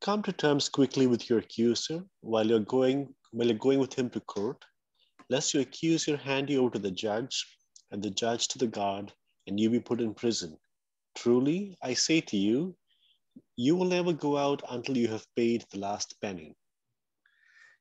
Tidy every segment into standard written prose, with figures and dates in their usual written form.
Come to terms quickly with your accuser while you're going with him to court, lest your accuser hand you over to the judge, and the judge to the guard, and you be put in prison. Truly, I say to you, you will never go out until you have paid the last penny.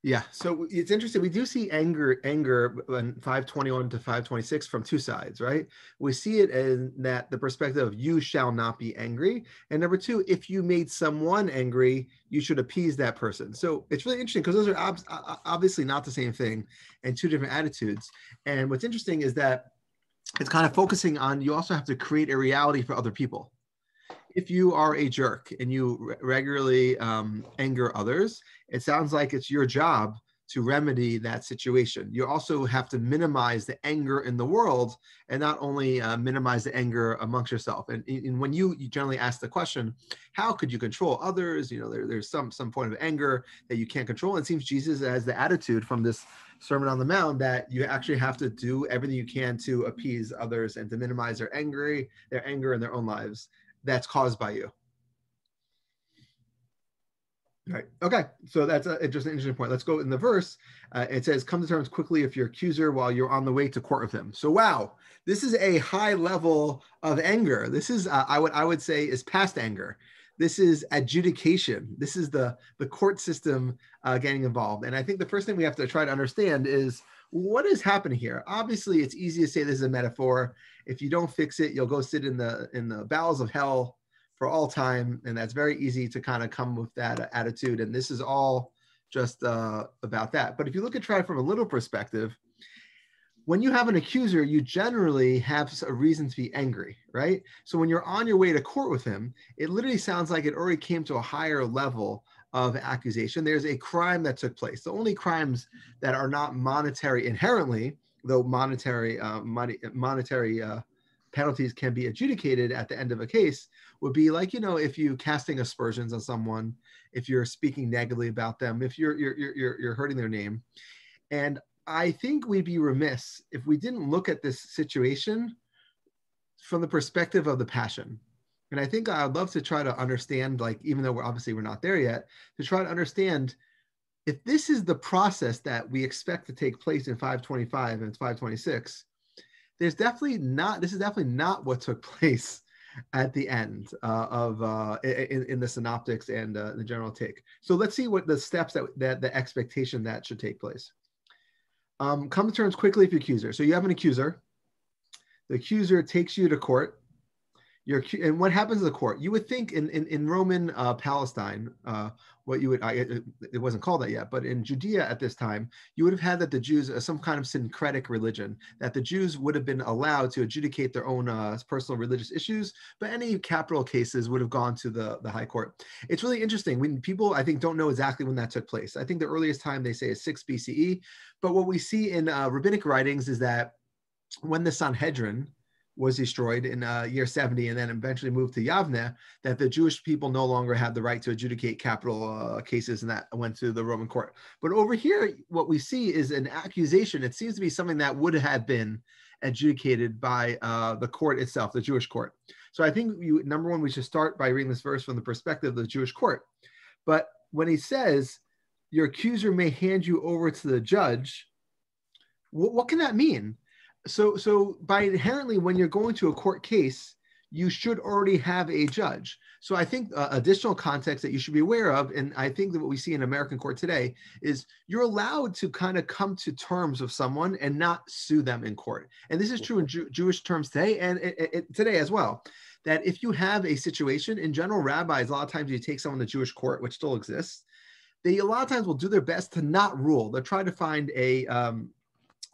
Yeah, so it's interesting. We do see anger in 521 to 526 from two sides, right? We see it in that the perspective of you shall not be angry. And number two, if you made someone angry, you should appease that person. So it's really interesting because those are obviously not the same thing and two different attitudes. And what's interesting is that it's kind of focusing on you also have to create a reality for other people. If you are a jerk and you regularly anger others, it sounds like it's your job to remedy that situation. You also have to minimize the anger in the world and not only minimize the anger amongst yourself. And when you generally ask the question, how could you control others? You know, there's some point of anger that you can't control. And it seems Jesus has the attitude from this Sermon on the Mount that you actually have to do everything you can to appease others and to minimize their anger in their own lives that's caused by you. Right. Okay. So that's just an interesting point. Let's go in the verse. It says, come to terms quickly if your accuser while you're on the way to court with him. So, wow, this is a high level of anger. This is, I would say, is past anger. This is adjudication. This is the court system getting involved. And I think the first thing we have to try to understand is what is happening here. Obviously, it's easy to say this is a metaphor. If you don't fix it, you'll go sit in the bowels of hell for all time. And that's very easy to kind of come with that attitude. And this is all just about that. But if you try from a little perspective, when you have an accuser, you generally have a reason to be angry, right? So when you're on your way to court with him, it literally sounds like it already came to a higher level of accusation. There's a crime that took place. The only crimes that are not monetary inherently, though monetary penalties can be adjudicated at the end of a case, would be like, you know, if you casting aspersions on someone, if you're speaking negatively about them, if you're hurting their name. And I think we'd be remiss if we didn't look at this situation from the perspective of the passion. And I think I'd love to try to understand, like, even though we're not there yet, to try to understand if this is the process that we expect to take place in 525 and 526, this is definitely not what took place at the end in the synoptics and the general take. So let's see what the steps that the expectation that should take place. Come to terms quickly with your accuser. So you have an accuser. The accuser takes you to court. And what happens to the court? You would think in Roman Palestine, it wasn't called that yet, but in Judea at this time, you would have had that the Jews, some kind of syncretic religion, that the Jews would have been allowed to adjudicate their own personal religious issues, but any capital cases would have gone to the high court. It's really interesting when people, I think, don't know exactly when that took place. I think the earliest time they say is 6 BCE, but what we see in rabbinic writings is that when the Sanhedrin was destroyed in year 70 and then eventually moved to Yavne, that the Jewish people no longer had the right to adjudicate capital cases, and that went to the Roman court. But over here, what we see is an accusation. It seems to be something that would have been adjudicated by the court itself, the Jewish court. So I think, number one, we should start by reading this verse from the perspective of the Jewish court. But when he says, your accuser may hand you over to the judge, what can that mean? So by inherently, when you're going to a court case, you should already have a judge. So I think additional context that you should be aware of, and I think that what we see in American court today is you're allowed to kind of come to terms with someone and not sue them in court. And this is true in Jewish terms today and today as well. That if you have a situation, in general, rabbis, a lot of times you take someone to Jewish court, which still exists, they a lot of times will do their best to not rule. They'll try to find a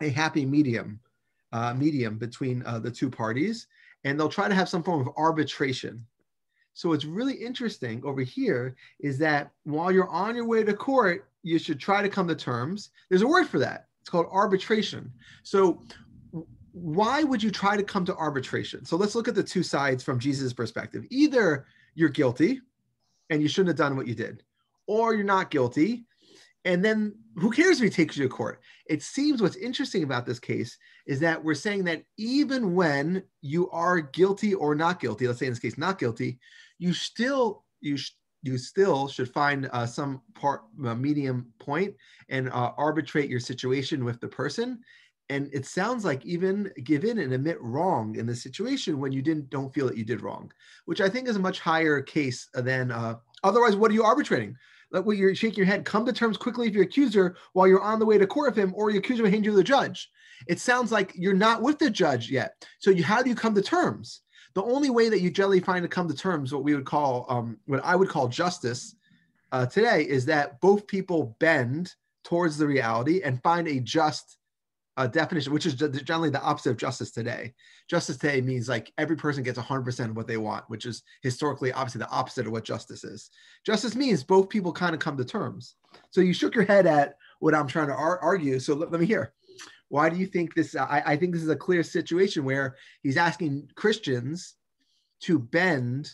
happy medium between the two parties, and they'll try to have some form of arbitration. So what's really interesting over here is that while you're on your way to court, you should try to come to terms. There's a word for that. It's called arbitration. So why would you try to come to arbitration? So let's look at the two sides from Jesus' perspective. Either you're guilty and you shouldn't have done what you did, or you're not guilty, and then who cares if he takes you to court? It seems what's interesting about this case is that we're saying that even when you are guilty or not guilty, let's say in this case not guilty, you still should find some medium point and arbitrate your situation with the person. And it sounds like even give in and admit wrong in the situation when you don't feel that you did wrong, which I think is a much higher case than otherwise. What are you arbitrating? Like, well, you're shaking your head. Come to terms quickly with your accuser while you're on the way to court with him, or your accuser will hand you to the judge. It sounds like you're not with the judge yet. So how do you come to terms? The only way that you generally find to come to terms, what we would call, what I would call justice today, is that both people bend towards the reality and find a just definition, which is generally the opposite of justice today. Justice today means like every person gets 100% of what they want, which is historically obviously the opposite of what justice is. Justice means both people kind of come to terms. So you shook your head at what I'm trying to argue. So let me hear. Why do you think this? I think this is a clear situation where he's asking Christians to bend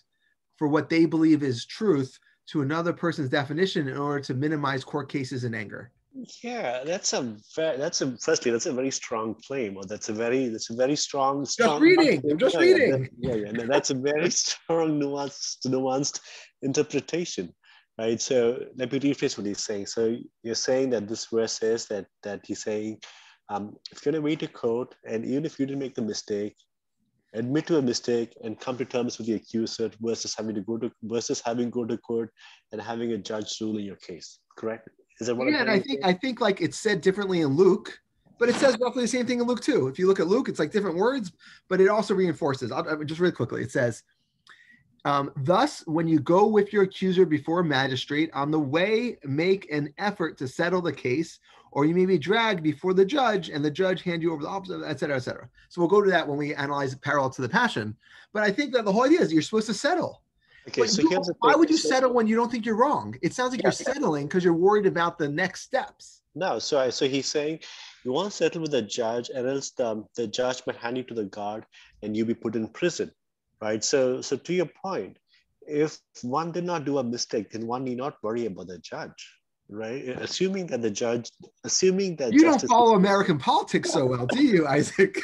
for what they believe is truth to another person's definition in order to minimize court cases and anger. Yeah, that's a very strong claim, or that's a very strong. Just reading. I'm just reading. Yeah. That's a very strong, nuanced interpretation, right? So let me rephrase what he's saying. So you're saying that this verse says that he's saying, if you're going to wait to court, and even if you didn't make the mistake, admit to a mistake and come to terms with the accuser versus having to go to court and having a judge rule in your case. Correct? Is that what? Yeah, and I think like it's said differently in Luke, but it says roughly the same thing in Luke too. If you look at Luke, it's like different words, but it also reinforces. I'll just really quickly. It says, thus, when you go with your accuser before a magistrate, on the way, make an effort to settle the case, or you may be dragged before the judge, and the judge hand you over the opposite, et cetera, et cetera. So we'll go to that when we analyze it parallel to the Passion. But I think that the whole idea is you're supposed to settle. Okay, so why would you settle when you don't think you're wrong? It sounds like you're settling because you're worried about the next steps. No, so he's saying you want to settle with the judge, and else the judge might hand you to the guard, and you'll be put in prison, right? So to your point, if one did not do a mistake, then one need not worry about the judge, right? Assuming that you don't follow American politics so well, do you, Isaac?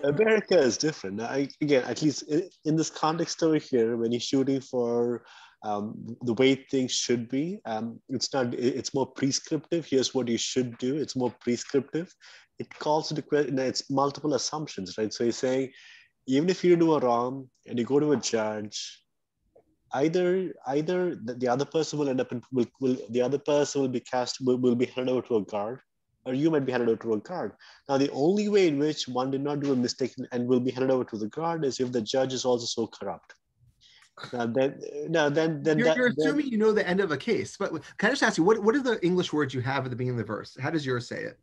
America is different. Now, again, at least in this context over here, when you're shooting for the way things should be, it's more prescriptive. Here's what you should do. It's more prescriptive. It calls into question, it's multiple assumptions, right? So you're saying, even if you do a wrong and you go to a judge, either the other person will end up the other person will be handed over to a guard, or you might be handed over to a guard. Now, the only way in which one did not do a mistake and will be handed over to the guard is if the judge is also so corrupt. You're assuming you know the end of a case. But can I just ask you, what are the English words you have at the beginning of the verse? How does yours say it?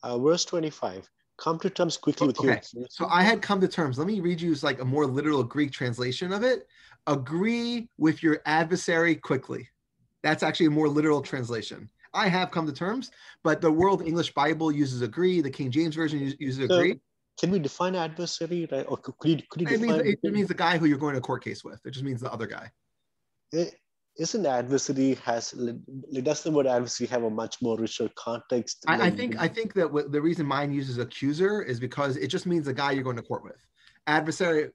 Verse 25. Come to terms quickly with you. So I had come to terms. Let me read you like a more literal Greek translation of it. Agree with your adversary quickly. That's actually a more literal translation. I have come to terms, but the World English Bible uses agree. The King James Version uses agree. Can we define adversary, right? Or could you define it means the guy who you're going to court case with. It just means the other guy. Isn't adversary does the word adversary have a much more richer context? I think that the reason mine uses accuser is because it just means the guy you're going to court with. Adversary,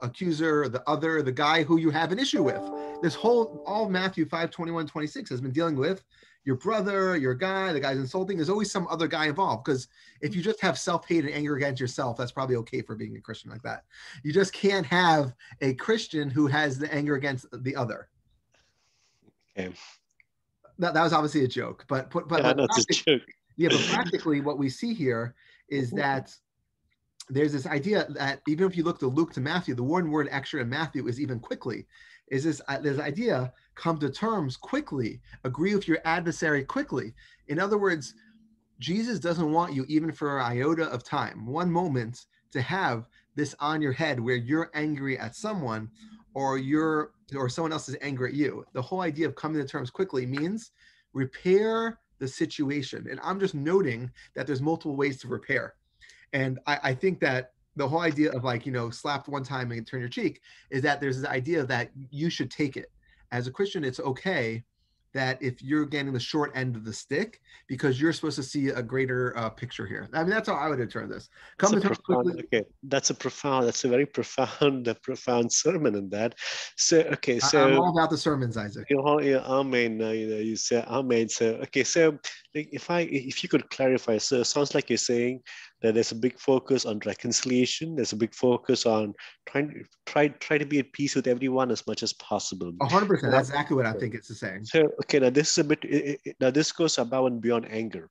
accuser, the guy who you have an issue with. All of Matthew 5, 21, 26 has been dealing with your brother, your guy, the guy's insulting. There's always some other guy involved, because if you just have self-hate and anger against yourself, that's probably okay for being a Christian like that. You just can't have a Christian who has the anger against the other. Okay. That was obviously a joke, but that's a joke. Yeah, but practically what we see here is that there's this idea that even if you look to Luke to Matthew, the one word extra in Matthew is even quickly. Is this there's idea, come to terms quickly, agree with your adversary quickly. In other words, Jesus doesn't want you, even for an iota of time, one moment, to have this on your head where you're angry at someone or someone else is angry at you. The whole idea of coming to terms quickly means repair the situation. And I'm just noting that there's multiple ways to repair. And I think that the whole idea of slapped one time and turn your cheek is that there's this idea that you should take it. As a Christian, it's okay that if you're getting the short end of the stick because you're supposed to see a greater picture here. I mean, that's how I would interpret this. That's Come a to terms profound, quickly. okay. That's a very profound, profound sermon in that. So, okay, I'm so all about the sermons, Isaac. you know, yeah, amen. You say amen. So, okay, so like, if you could clarify, so it sounds like you're saying that there's a big focus on reconciliation. There's a big focus on try to be at peace with everyone as much as possible. 100%. Now, That's exactly what I think it's saying. so, okay, now this is a bit. Now this goes above and beyond anger,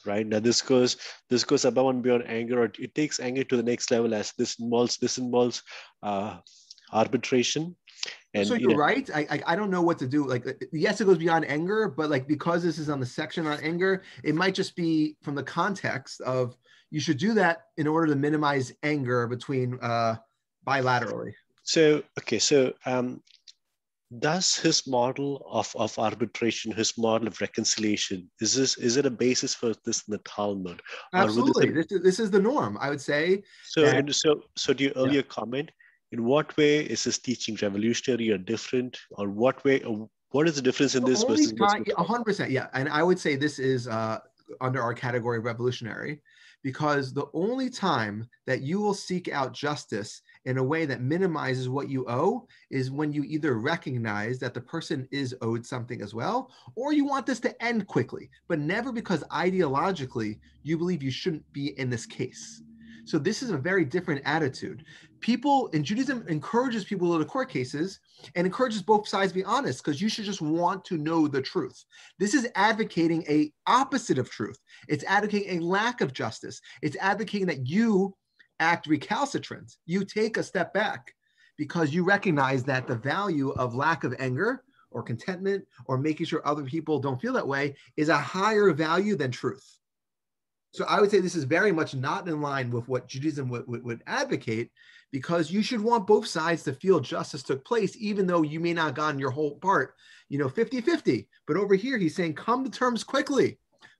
right? Now this goes above and beyond anger, or it takes anger to the next level, as this involves uh, arbitration, So and you're right. I don't know what to do. Like, yes, it goes beyond anger, but like because this is on the section on anger, it might just be from the context of you should do that in order to minimize anger between bilaterally. So okay, so does his model of arbitration, his model of reconciliation, is it a basis for this in the Talmud, or would Absolutely, this is the norm. I would say so that. and so to your Yeah. earlier comment, in what way is this teaching revolutionary or different, or what way, or what is the difference in The this only versus what's time, in the Talmud? 100%, yeah, and I would say this is under our category revolutionary, because the only time that you will seek out justice in a way that minimizes what you owe is when you either recognize that the person is owed something as well, or you want this to end quickly, but never because ideologically you believe you shouldn't be in this case. So this is a very different attitude. People in Judaism encourages people to the court cases and encourages both sides to be honest, because you should just want to know the truth. This is advocating a opposite of truth. It's advocating a lack of justice. It's advocating that you act recalcitrant. You take a step back because you recognize that the value of lack of anger or contentment or making sure other people don't feel that way is a higher value than truth. So I would say this is very much not in line with what Judaism would advocate, because you should want both sides to feel justice took place, even though you may not have gotten your whole part, 50-50. But over here, he's saying, come to terms quickly.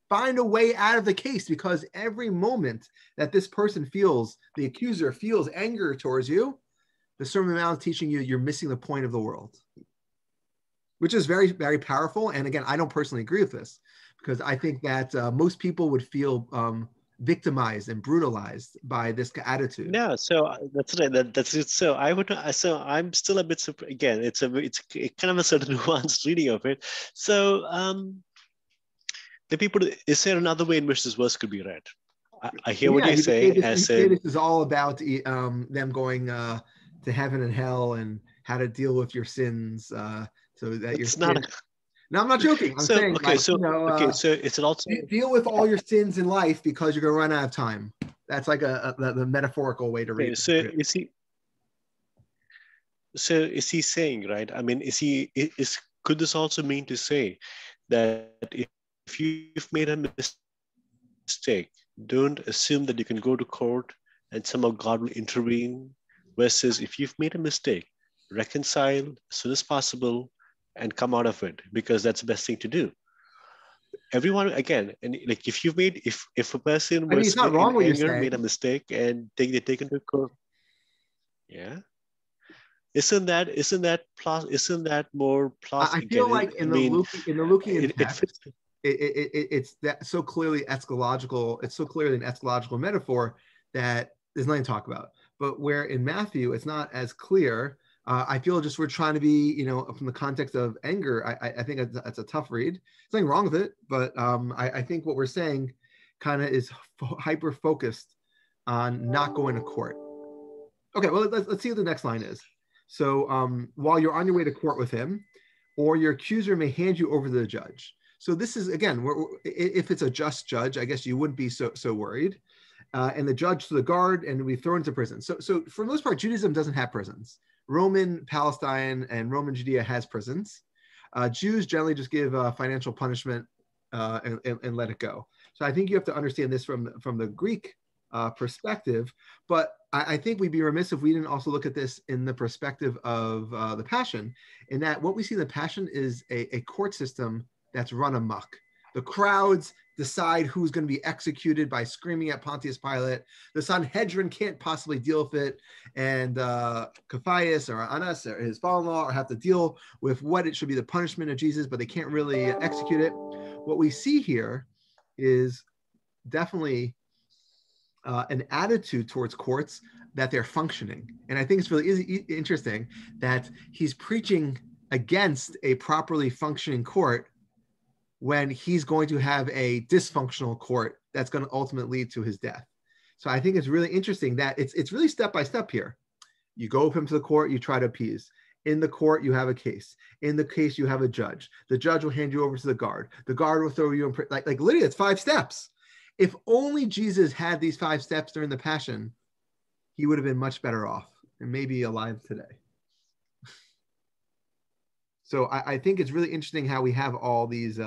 Find a way out of the case, because every moment that this person feels, the accuser feels anger towards you, the Sermon on the Mount is teaching you you're missing the point of the world, which is very, very powerful. And again, I don't personally agree with this, because I think that most people would feel victimized and brutalized by this attitude. Yeah, so that's right. That's it. So I would. So I'm still a bit again. It's kind of a certain nuanced reading of it. So the people. Is there another way in which this verse could be read? I hear what Yeah, you're saying. you As say in, this is all about them going to heaven and hell and how to deal with your sins, so that your it's not. sin. No, I'm not joking. I'm So saying, okay. like, So okay. So it's also. deal with all your sins in life because you're going to run out of time. That's like the metaphorical way to read Okay, it. so is he? So is he saying, right? I mean, could this also mean to say that if you've made a mistake, don't assume that you can go to court and somehow God will intervene, versus if you've made a mistake, reconcile as soon as possible and come out of it, because that's the best thing to do. Everyone, again, and like if a person I mean, it's was not in wrong what you're anger, made a saying. mistake, and they taken to court, yeah. Isn't that more plus I feel again? like I in the mean, Lukean it text, fits. it's that so clearly eschatological. It's so clearly an eschatological metaphor that there's nothing to talk about. But where in Matthew it's not as clear. I feel just we're trying to be, from the context of anger. I think that's a tough read. There's nothing wrong with it, but I think what we're saying kind of is hyper focused on not going to court. Okay, well, let's see what the next line is. So while you're on your way to court with him, or your accuser may hand you over to the judge. So this is, again, if it's a just judge, I guess you wouldn't be so worried. And the judge to the guard and be thrown into prison. So for the most part, Judaism doesn't have prisons. Roman Palestine and Roman Judea has prisons. Jews generally just give financial punishment and let it go. So I think you have to understand this from the Greek perspective. But I think we'd be remiss if we didn't also look at this in the perspective of the Passion, in that what we see in the Passion is a court system that's run amok. The crowds decide who's going to be executed by screaming at Pontius Pilate. The Sanhedrin can't possibly deal with it. And Caiaphas or Annas or his father-in-law have to deal with what it should be the punishment of Jesus, but they can't really execute it. What we see here is definitely an attitude towards courts that they're functioning. And I think it's really interesting that he's preaching against a properly functioning court when he's going to have a dysfunctional court that's going to ultimately lead to his death. So I think it's really interesting that it's really step by step here. You go with him to the court, you try to appease. In the court, you have a case. In the case, you have a judge. The judge will hand you over to the guard. The guard will throw you in prison. Like literally, it's 5 steps. If only Jesus had these 5 steps during the Passion, he would have been much better off and maybe alive today. So I think it's really interesting how we have all these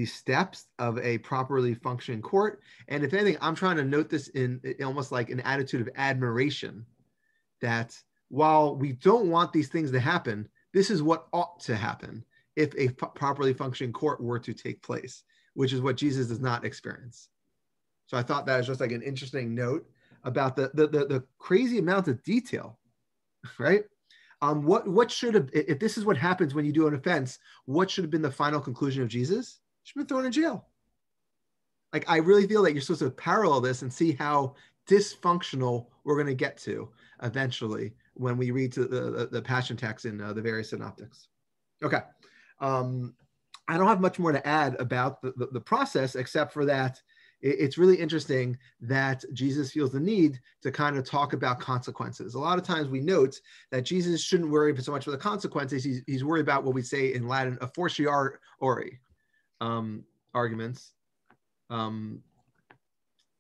steps of a properly functioning court. And if anything, I'm trying to note this in almost like an attitude of admiration that while we don't want these things to happen, this is what ought to happen if a properly functioning court were to take place, which is what Jesus does not experience. So I thought that was just like an interesting note about the crazy amount of detail, right? What should have, if this is what happens when you do an offense, what should have been the final conclusion of Jesus? He should have been thrown in jail. Like, I really feel like you're supposed to parallel this and see how dysfunctional we're going to get to eventually when we read to the Passion text in the various synoptics. Okay. I don't have much more to add about the process, except for that it's really interesting that Jesus feels the need to kind of talk about consequences. A lot of times we note that Jesus shouldn't worry so much about the consequences. He's worried about what we say in Latin, a fortiori arguments, or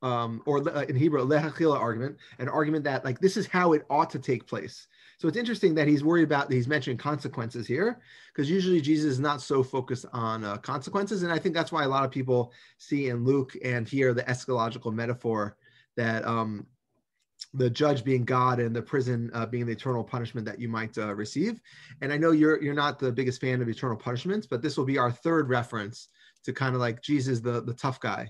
in Hebrew, lehachila argument, an argument that like this is how it ought to take place. So it's interesting that he's worried about, he's mentioning consequences here, because usually Jesus is not so focused on consequences. And I think that's why a lot of people see in Luke and here the eschatological metaphor that the judge being God and the prison being the eternal punishment that you might receive. And I know you're not the biggest fan of eternal punishments, but this will be our 3rd reference to kind of like Jesus, the tough guy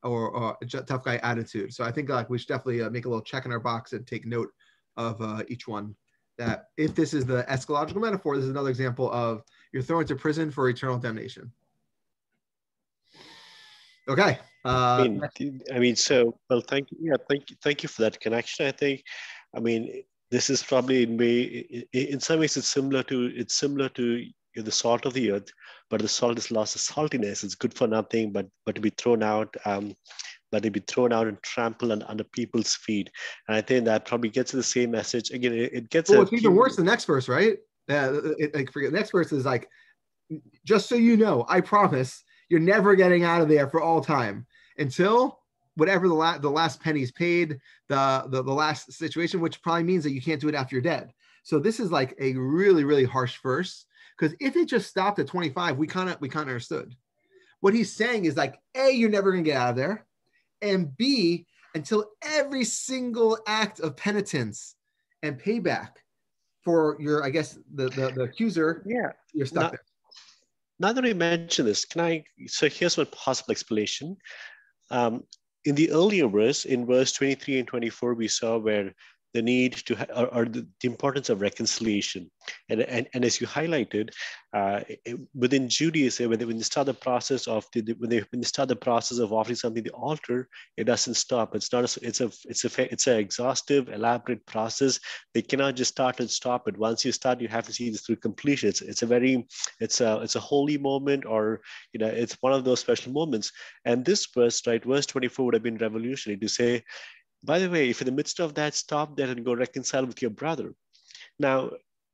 or tough guy attitude. So I think like we should definitely make a little check in our box and take note of each one. That if this is the eschatological metaphor, this is another example of you're thrown into prison for eternal damnation. Okay. So well, thank you for that connection. I think, this is probably in some ways it's similar to the salt of the earth, but the salt has lost its saltiness. It's good for nothing, but to be thrown out. But they'd be thrown out and trampled under people's feet. And I think that probably gets to the same message. Again, it gets... Well, it's even worse the next verse, right? The next verse is like, just so you know, I promise you're never getting out of there for all time until whatever the last penny's paid, the last situation, which probably means that you can't do it after you're dead. So this is like a really, really harsh verse, because if it just stopped at 25, we kind of understood. What he's saying is like, A, you're never going to get out of there. And B, until every single act of penitence and payback for your, I guess, the accuser, you're stuck there. Now that I mention this, so here's one possible explanation. In the earlier verse, in verse 23 and 24, we saw where the need to, or the importance of reconciliation. And as you highlighted, within Judaism, when they start the process of when they start the process of offering something to the altar, it doesn't stop. It's not. It's an exhaustive, elaborate process. They cannot just start and stop it. Once you start, you have to see this through completion. It's a holy moment, or it's one of those special moments. And this verse, right, verse 24 would have been revolutionary to say, by the way, if in the midst of that, stop there and go reconcile with your brother. Now,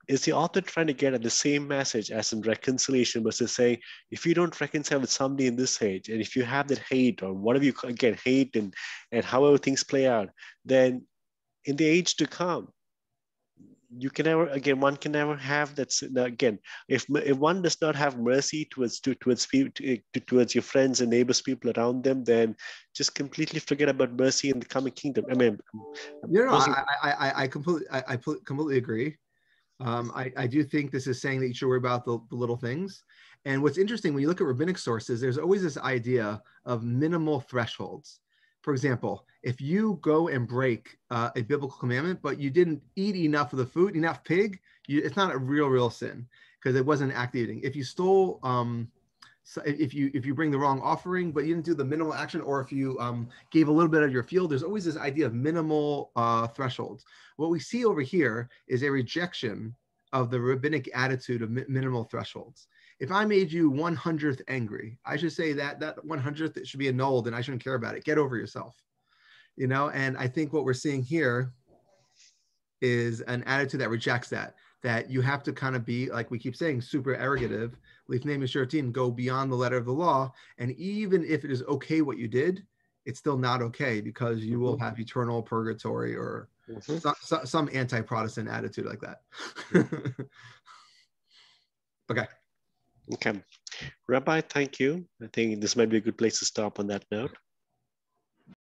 is the author trying to get at the same message as in reconciliation, versus saying, if you don't reconcile with somebody in this age, and if you have that hate, or whatever you again hate, and however things play out, then in the age to come, one can never have that. Again, if one does not have mercy towards your friends and neighbors, people around them, then just completely forget about mercy in the coming kingdom. I completely agree. I do think this is saying that you should worry about the little things. And what's interesting, when you look at rabbinic sources, there's always this idea of minimal thresholds. For example, if you go and break a biblical commandment, but you didn't eat enough of the food, enough pig, it's not a real sin because it wasn't act eating. If you stole, so if you bring the wrong offering, but you didn't do the minimal action, or if you gave a little bit of your field, there's always this idea of minimal thresholds. What we see over here is a rejection of the rabbinic attitude of minimal thresholds. If I made you 100th angry, I should say that 100th should be annulled and I shouldn't care about it. Get over yourself, And I think what we're seeing here is an attitude that rejects that you have to kind of be, like we keep saying, super arrogative, go beyond the letter of the law. And even if it is okay what you did, it's still not okay because you will have eternal purgatory or some anti-Protestant attitude like that. Okay. Rabbi, thank you. I think this might be a good place to stop on that note.